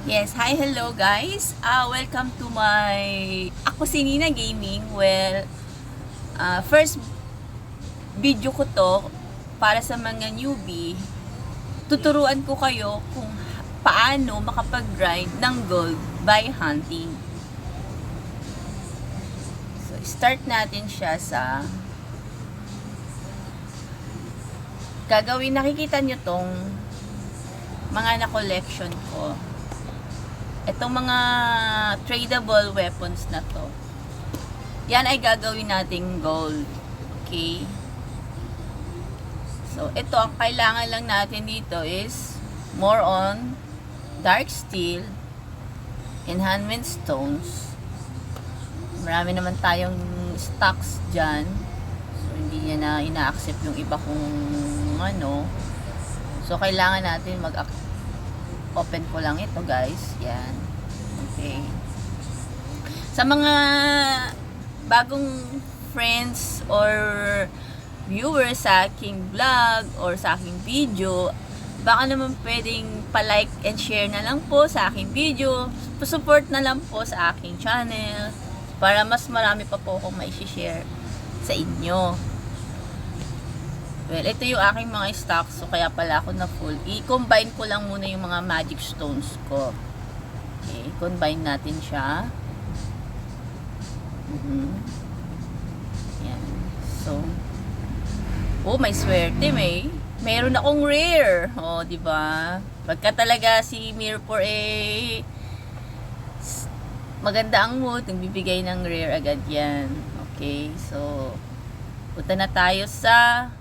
Yes, hi, hello guys. Welcome to Ako si Nina Gaming. First video ko to para sa mga newbie. Tuturuan ko kayo kung paano makapag-grind ng gold by hunting. So, start natin siya sa gagawin. Nakikita nyo tong mga na-collection ko. Itong mga tradable weapons na to, yan ay gagawin nating gold. Okay? So, ito, ang kailangan lang natin dito is more on dark steel, enhancement stones. Marami naman tayong stocks dyan. So, hindi niya na ina-accept yung iba kung ano. So, kailangan natin open ko lang ito guys. Yan. Okay. Sa mga bagong friends or viewers sa aking vlog or sa aking video, baka naman pwedeng pa-like and share na lang po sa aking video. Support na lang po sa aking channel para mas marami pa po akong mai-share sa inyo. Well, ito yung aking mga stocks. So, kaya pala ako na full. I-combine ko lang muna yung mga magic stones ko. Okay. Combine natin siya. Yan. So, may swerte, may. Meron akong rare. Diba? Pagka talaga si Mirror maganda ang mood, nagbibigay ng rare agad yan. Okay. So, punta na tayo sa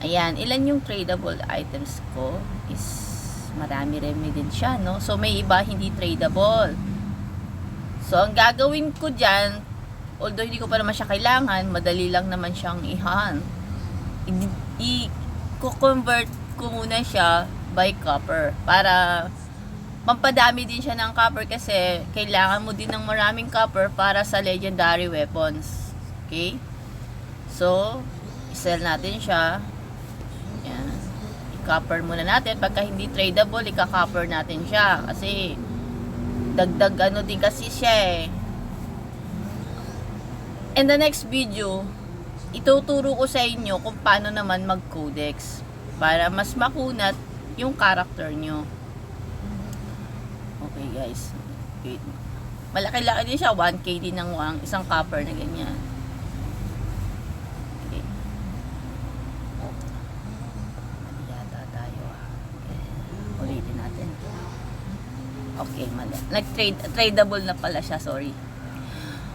ayan, ilan yung tradable items ko is marami rin din siya, no? So, may iba hindi tradable. So, ang gagawin ko dyan, although hindi ko pa naman siya kailangan, madali lang naman siyang i-convert ko muna siya by copper para pampadami din siya ng copper kasi kailangan mo din ng maraming copper para sa legendary weapons. Okay? So, i-sell natin siya. Yan. I-copper muna natin. Pagka hindi tradable, i-copper natin siya. Kasi, dagdag ano din kasi siya eh. In the next video, ituturo ko sa inyo kung paano naman mag-codex para mas makunat yung character nyo. Okay guys. Wait. Malaki-laki din siya. 1K din ng isang copper na ganyan. Ulitin natin. Okay, mali. Tradable na pala siya, sorry.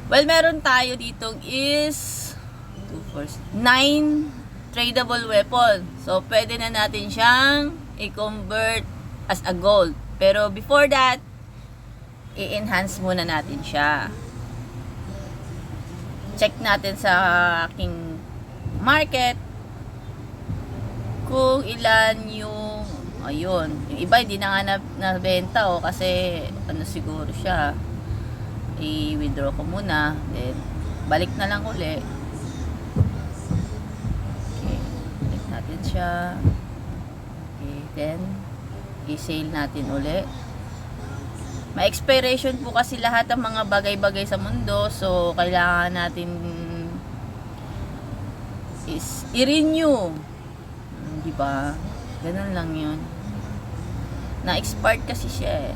Well, meron tayo ditong is 9 tradable weapon. So, pwede na natin siyang i-convert as a gold. Pero before that, i-enhance muna natin siya. Check natin sa aking market kung ilan yung ayun. Yung iba hindi na nga nabenta kasi ano siguro siya. I-withdraw ko muna. Then, balik na lang uli. Okay. Balik natin siya. Okay. Then, i-sale natin uli. May expiration po kasi lahat ng mga bagay-bagay sa mundo. So, kailangan natin is i-renew. Diba? Ganun lang yun. Na-expired kasi siya eh.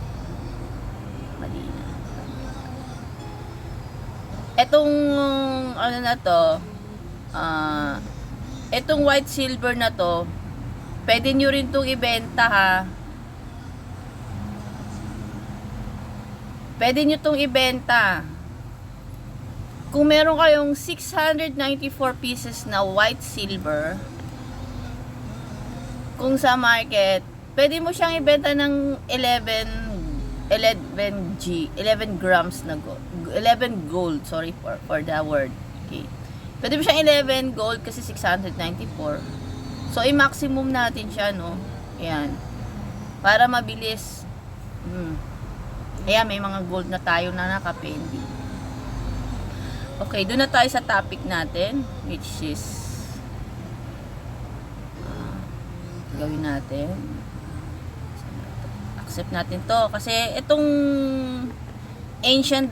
Mali na. Etong ano na to, etong white silver na to, pwede nyo rin itong ibenta ha. Pwede nyo itong ibenta. Kung meron kayong 694 pieces na white silver, kung sa market, pwede mo siyang ibenta ng 11 grams na gold. 11 gold, sorry for the word. Okay. Pwede mo siyang 11 gold kasi 694. So, i-maximum natin siya, no? Ayan. Para mabilis. Ayan, may mga gold na tayo na nakapendi. Okay, doon na tayo sa topic natin, which is gawin natin accept natin to. Kasi itong ancient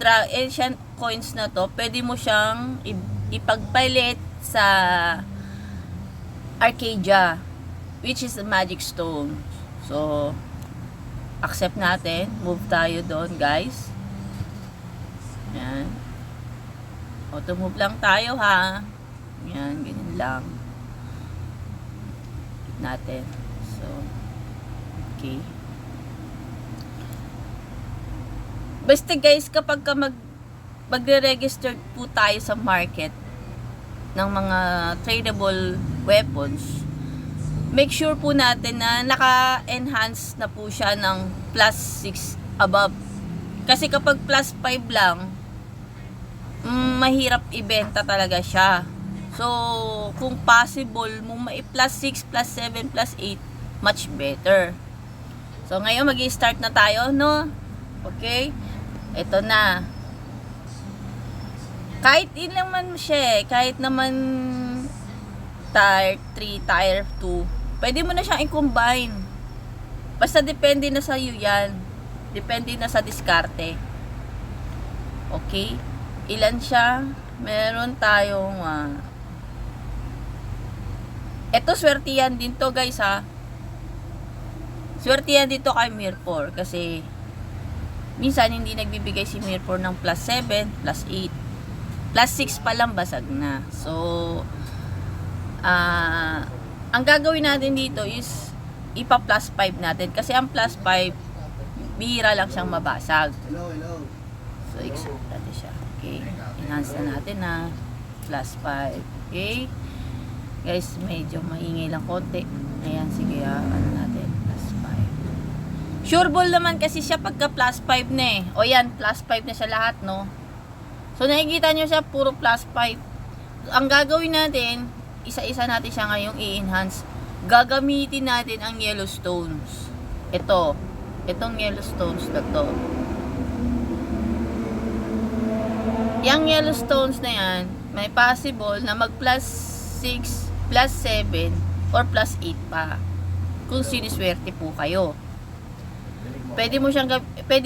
coins na to, pwede mo siyang ipagpalit sa Arcadia, which is a magic stone. So, accept natin. Move tayo doon, guys. Yan. Auto move lang tayo, ha. Yan, ganyan lang. Natin. So, okay. Basta guys, kapag ka magre-register po tayo sa market ng mga tradable weapons, make sure po natin na naka-enhance na po siya ng plus 6 above. Kasi kapag plus 5 lang, mahirap ibenta talaga siya. So, kung possible, mong mai-plus 6, plus 7, plus 8, much better. So, ngayon mag-i-start na tayo, no? Okay? Ito na. Kahit ilang man siya, kahit naman tier 3, tier 2, pwede mo na siyang i-combine. Basta depende na sa iyo yan. Depende na sa diskarte. Okay? Ilan siya? Meron tayong eto, swertihan din to, guys, ha. Swertihan dito kay Mirror kasi minsan hindi nagbibigay si Mirror ng plus 7, plus 8. Plus 6 pa lang basag na. So, ang gagawin natin dito is ipa plus 5 natin. Kasi ang plus 5, bihira lang siyang mabasag. So, accept natin siya. Okay. Enhance na natin na plus 5. Okay. Guys, medyo maingay lang konti. Ayan, sige, ano natin. Plus 5. Sure ball naman kasi siya pagka plus 5 na eh. O yan, plus 5 na siya lahat, no? So, nakikita nyo siya, puro plus 5. Ang gagawin natin, isa-isa natin siya ngayong i-enhance. Gagamitin natin ang yellow stones. Ito. Itong yellow stones na to. Yung yellow stones na yan, may possible na mag plus 6, plus 7, or plus 8 pa. Kung siniswerte po kayo. Pwede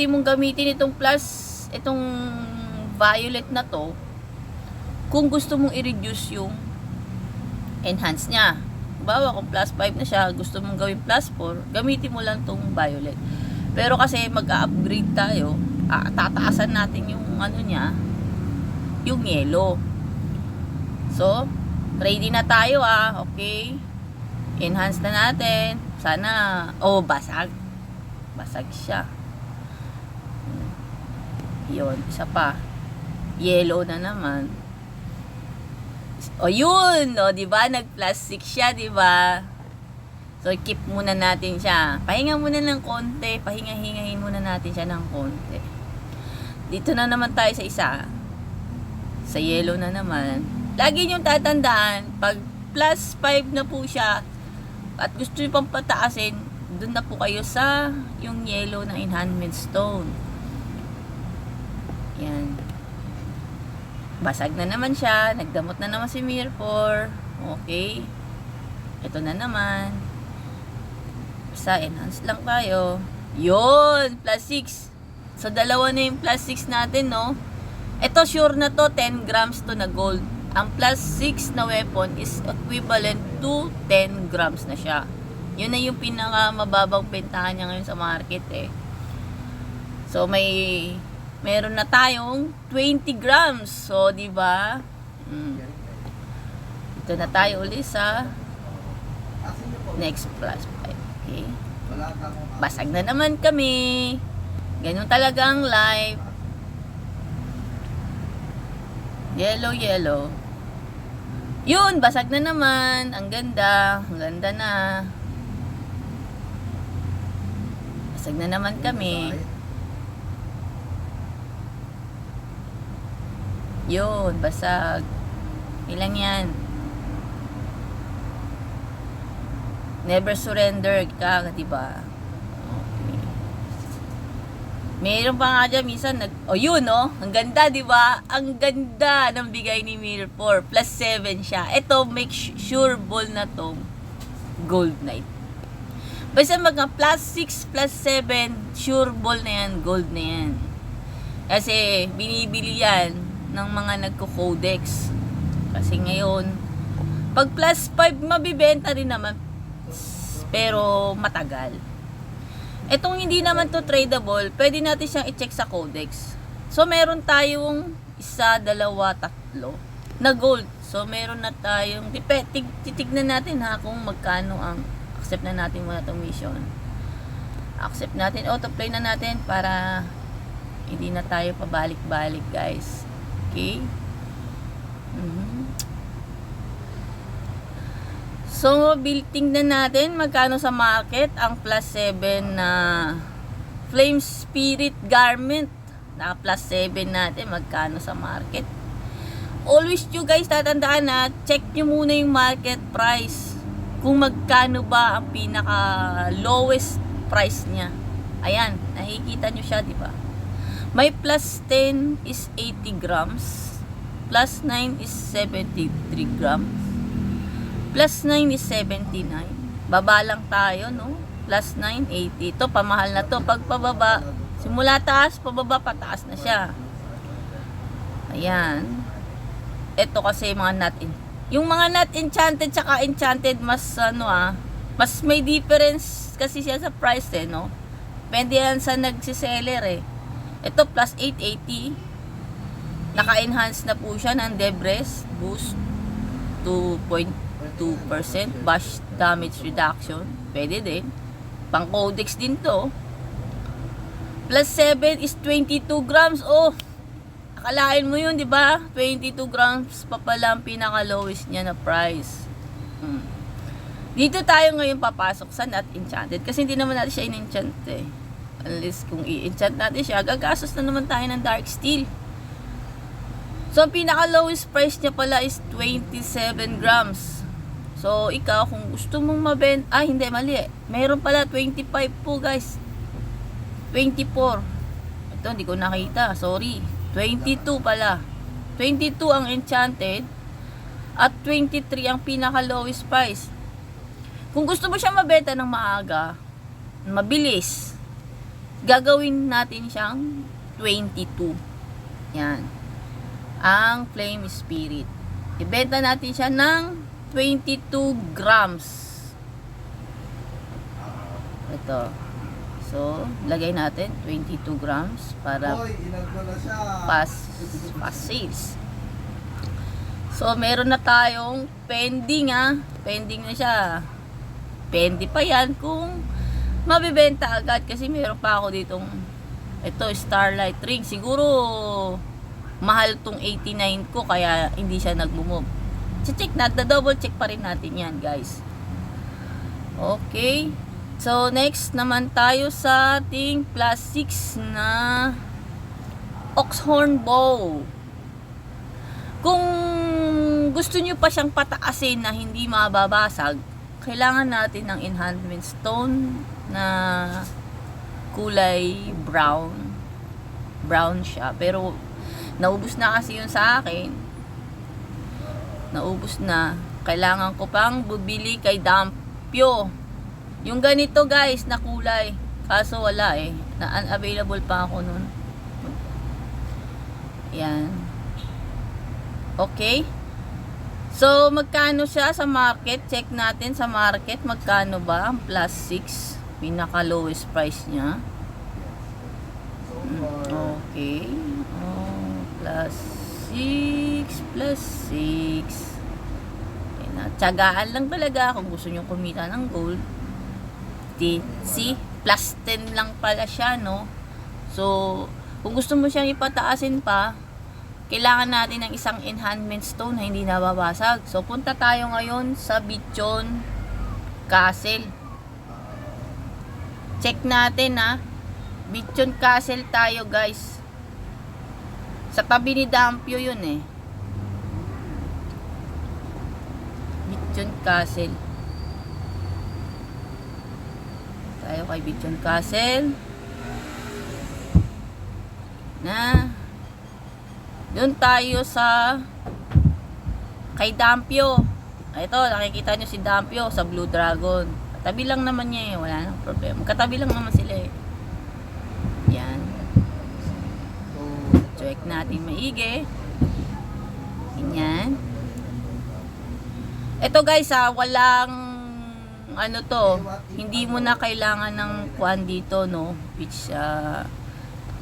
mong gamitin itong itong violet na to kung gusto mong i-reduce yung enhance niya. Bawa kung plus 5 na siya, gusto mong gawin plus 4, gamitin mo lang tong violet. Pero kasi mag-upgrade tayo, tataasan natin yung ano niya, yung yellow. So, ready na tayo, okay? Enhance na natin. Sana, basag. Basag siya. Yun, isa pa. Yellow na naman. Yun, di ba? Nag-plus 6 siya, di ba? So, keep muna natin siya. Pahinga muna ng konti. Pahinga-hingahin muna natin siya ng konti. Dito na naman tayo sa isa. Sa yellow na naman. Lagi niyong tatandaan, pag plus 5 na po siya, at gusto niyo pang pataasin, dun na po kayo sa yung yellow na enhancement stone. Yan. Basag na naman siya. Nagdamot na naman si Mirror. Okay. Ito na naman. Basta enhance lang tayo. Yun! Plus 6. So, dalawa na yung plus 6 natin, no? Ito, sure na to. 10 grams to na gold. Ang plus 6 na weapon is equivalent to 10 grams na siya. Yun na yung pinaka mababang bentahan niya ngayon sa market, eh. So, meron na tayong 20 grams. So, di ba? Ito na tayo ulit sa next plus 5. Okay? Basag na naman kami. Ganun talaga ang life. Yellow, yellow. Yun, basag na naman. Ang ganda. Ang ganda na. Basag na naman kami. Yun, basag. Ilang yan? Never surrender ka, diba? Okay. Meron pa nga dyan, minsan, yun, no? Ang ganda, diba? Ang ganda ng bigay ni Mirror. Plus 7 siya. Ito, make sure ball na to. Gold Knight. Basta mga plus 6, plus 7, sure ball na yan, gold na yan. Kasi binibili yan ng mga nagko-codex. Kasi ngayon, pag plus 5, mabibenta rin naman. Pero matagal. Etong hindi naman to tradable, pwede natin siyang i-check sa codex. So, meron tayong 1, 2, 3 na gold. So, meron na tayong, titignan natin ha kung magkano ang, accept na natin muna itong mission. Accept natin, autoplay na natin para hindi na tayo pabalik-balik guys. Okay? So, tingnan natin magkano sa market ang plus 7 na Flame Spirit Garment. Na plus 7 natin, magkano sa market. Always you guys tatandaan na, check nyo muna yung market price. Kung magkano ba ang pinaka lowest price niya. Ayan, nakikita nyo siya, di ba? May plus 10 is 80 grams. Plus 9 is 73 grams. Plus 9 is 79. Baba lang tayo, no? Plus 9, 80. Ito, pamahal na to. Pag pababa, simula taas, pababa, pataas na siya. Ayan. Ito kasi mga not in. Yung mga not enchanted tsaka enchanted, mas mas may difference kasi siya sa price no? Depende yan sa nagsiseller Ito, plus 880. Naka-enhance na po siya ng Debris Boost 2.2% bash damage reduction. Pwede din. Pang codex din to. Plus 7 is 22 grams. Oh, akalain mo yun, di ba? 22 grams pa pala ang pinaka-lowest niya na price. Dito tayo ngayon papasok sa not enchanted. Kasi hindi naman natin siya in-enchant Unless kung i-enchant natin siya, gagastos na naman tayo ng dark steel. So, ang pinaka-lowest price niya pala is 27 grams. So, ikaw, kung gusto mong mabenta, hindi, mali. Meron pala 25 po, guys. 24. Ito, hindi ko nakita. Sorry. 22 pala. 22 ang enchanted. At 23 ang pinaka-lowest price. Kung gusto mo siya mabenta ng maaga, mabilis, gagawin natin siyang 22. Yan. Ang Flame Spirit. Ibenta natin siya ng 22 grams. Ito. So, lagay natin 22 grams para pass sales. So, meron na tayong pending Pending na siya. Pending pa yan kung mabibenta agad kasi meron pa ako ditong ito, Starlight Ring. Siguro mahal tong 89 ko kaya hindi siya nag-move. Check natin, double check pa rin natin yan guys. Okay. So next naman tayo sa ating plus 6 na Oxhorn Bow. Kung gusto nyo pa siyang pataasin na hindi mababasag, kailangan natin ng enhancement stone na kulay brown. Brown siya. Pero naubos na kasi yun sa akin. Naubos na. Kailangan ko pang bubili kay Dampyo. Yung ganito guys na kulay. Kaso wala na unavailable pa ako nun. Yan. Okay. So magkano siya sa market? Check natin sa market. Magkano ba ang plus 6? Pinaka lowest price niya. Okay. Plus 6 plus 6. Tiyagaan lang talaga kung gusto nyo kumita ng gold. See? Plus 10 lang pala siya, no? So, kung gusto mo siyang ipataasin pa, kailangan natin ng isang enhancement stone na hindi nababasag. So, punta tayo ngayon sa Bichon Castle. Check natin, Bichon Castle tayo, guys. Sa tabi ni Dampyo yun, Bichon Castle. Tayo kay Bichon Castle. Doon tayo sa kay Dampyo. Ito, nakikita nyo si Dampyo sa Blue Dragon. Tabi lang naman niya eh, wala nang problema. Katabi lang naman sila eh. Yan. Check natin maigi. Ganyan. Ito guys walang ano to, hindi mo na kailangan ng kuan dito no, which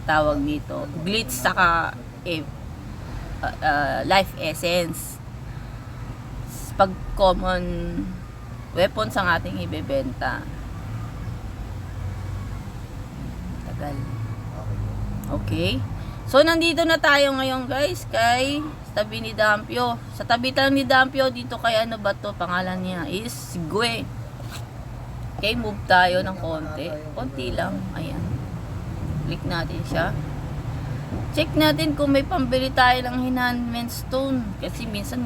tawag dito, glitz saka life essence. Pag common weapons ang ating ibebenta. Tagal. Okay. So nandito na tayo ngayon guys kay tabi ni Dampio. Sa tabi lang ni Dampio dito kay ano ba to, pangalan niya is Gue. Okay, move tayo ng konti. Konti lang. Ayan. Click natin siya. Check natin kung may pambili tayo ng enhancement stone. Kasi minsan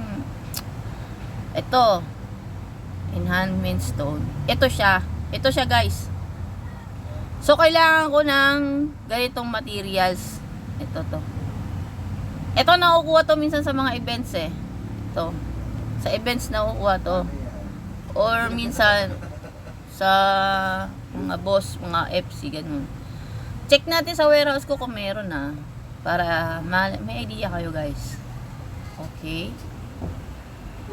ito enhancement stone. Ito siya. Ito siya guys. So kailangan ko ng ganitong materials. Ito to. Ito nakukuha to minsan sa mga events eh. Ito. Sa events nakukuha to. Or minsan sa mga boss, mga FC, ganun. Check natin sa warehouse ko kung meron na. Para may idea kayo guys. Okay.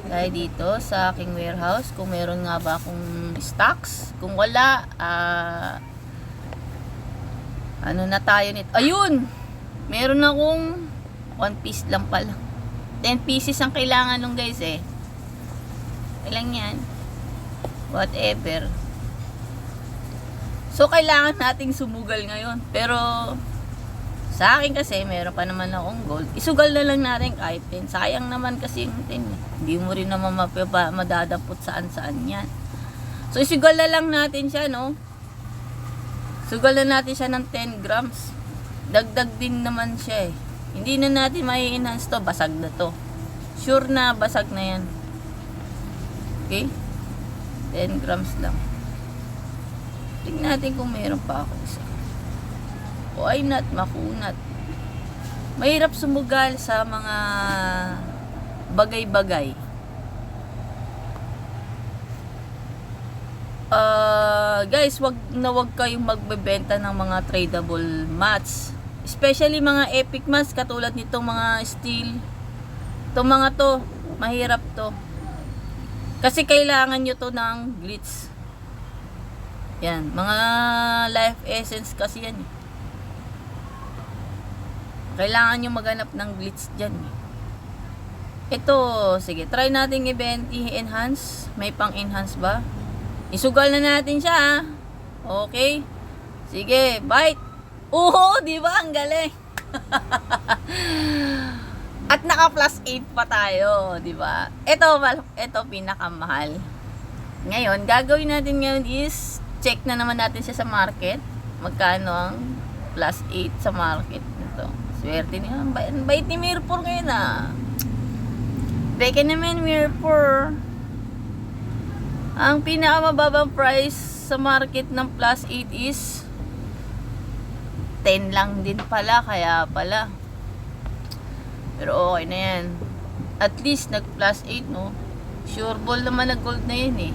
Tayo dito sa aking warehouse. Kung meron nga ba akong stocks. Kung wala, ano na tayo nito. Ayun! Meron akong 1 piece lang pala. 10 pieces ang kailangan nung guys eh. Ilang yan? Whatever. So, kailangan nating sumugal ngayon. Pero, sa akin kasi, meron pa naman akong gold. Isugal na lang natin kahit 10. Sayang naman kasi yung 10. Hindi mo rin naman madadapot saan-saan yan. So, isugal na lang natin siya, no? Sugal na natin siya ng 10 grams. Dagdag din naman siya eh. Hindi na natin mai-enhance to. Basag na to. Sure na basag na yan. Okay? 10 grams lang. Tingnan natin kung mayroon pa ako isa. Why not makunat? Mahirap sumugal sa mga bagay-bagay. Guys, wag kayong magbebenta ng mga tradable mats. Especially mga epic mats katulad nitong mga steel. Itong mga to, mahirap to. Kasi kailangan nyo to ng glitz. Yan, mga life essence kasi yan. Kailangan nyo maghanap ng glitz dyan. Ito, sige, try natin i-enhance. May pang-enhance ba? Isugal na natin siya. Okay. Sige, bite. Oo, di ba? Ang galing. At naka plus 8 pa tayo, di ba? Ito pinakamahal. Ngayon, gagawin natin ngayon is check na naman natin siya sa market. Magkano ang plus 8 sa market nito. Swerte niya. Ang bait ni Mirpur ngayon Beke naman Mirpur. Ang pinakamababang price sa market ng plus 8 is 10 lang din pala, kaya pala. Pero okay na yan. At least nag plus 8 no. Sure ball naman na gold na yun eh.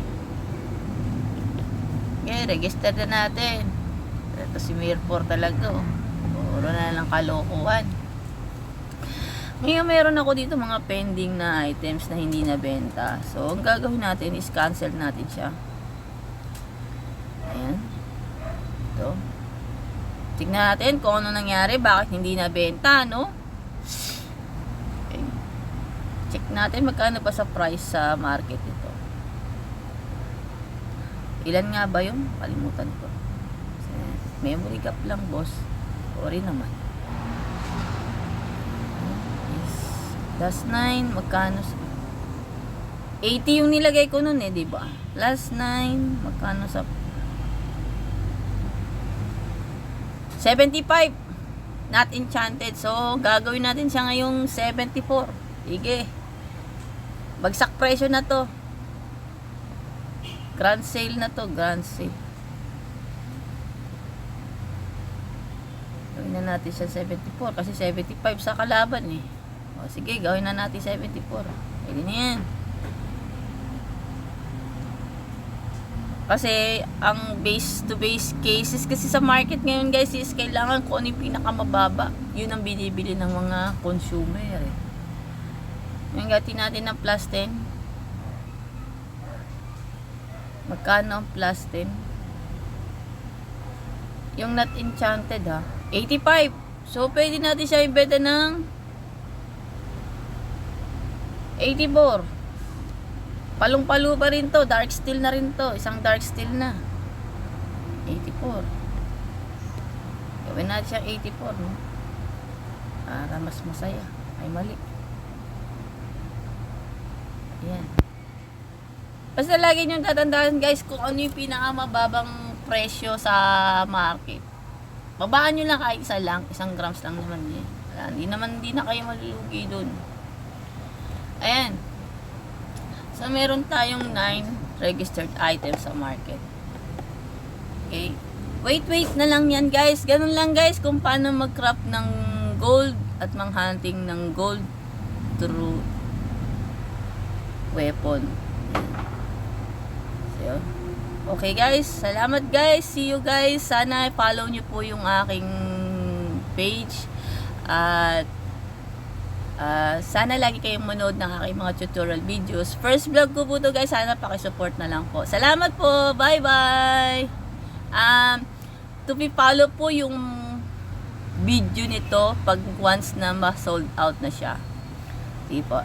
Okay, register na natin. Ito si Mirpur talaga puro na lang kalokohan. Ngayon meron ako dito mga pending na items na hindi nabenta. So ang gagawin natin is cancel natin siya. Ayan. Ito. Tignan natin kung ano nangyari, bakit hindi nabenta, no? Okay. Check natin magkano pa sa price sa market ito. Ilan nga ba yung? Kalimutan ko. Memory gap lang, boss. Sorry naman. Last 9, magkano? 80 yung nilagay ko nun eh, diba? Last 9, magkano sa 75 not enchanted. So gagawin natin siya ngayong 74. Sige, bagsak presyo na to. Grand sale na to. Grand sale. Gawin na natin siya 74 kasi 75 sa kalaban eh. O sige, gawin na natin 74. Pwede na yan. Kasi ang base to base cases kasi sa market ngayon guys is kailangan kung ano yung pinakamababa. Yun ang binibili ng mga consumer eh. Yung gati natin ng plus 10. Magkano ang plus 10? Yung not enchanted ha, 85. So pwede natin siya ibenta ng 84. Palong-palo pa rin to, dark steel na rin to, isang dark steel na 84. Gawin natin siyang 84 no? Para mas masaya. Ay mali. Ayan. Basta lagi nyo tatandaan guys kung ano yung pinakamababang presyo sa market. Babaan nyo lang kahit isa lang, 1 grams lang naman yan. Hindi na kayo malulugi dun. Ayan. So, meron tayong 9 registered items sa market. Okay. Wait na lang yan guys. Ganun lang guys kung paano mag-craft ng gold at mang-hunting ng gold through weapon. So, okay guys. Salamat guys. See you guys. Sana follow nyo po yung aking page. At sana lagi kayong manood ng aking mga tutorial videos. First vlog ko po to guys. Sana pakisupport na lang po. Salamat po. Bye bye. To be follow po yung video nito pag once na ma-sold out na siya. Sige po.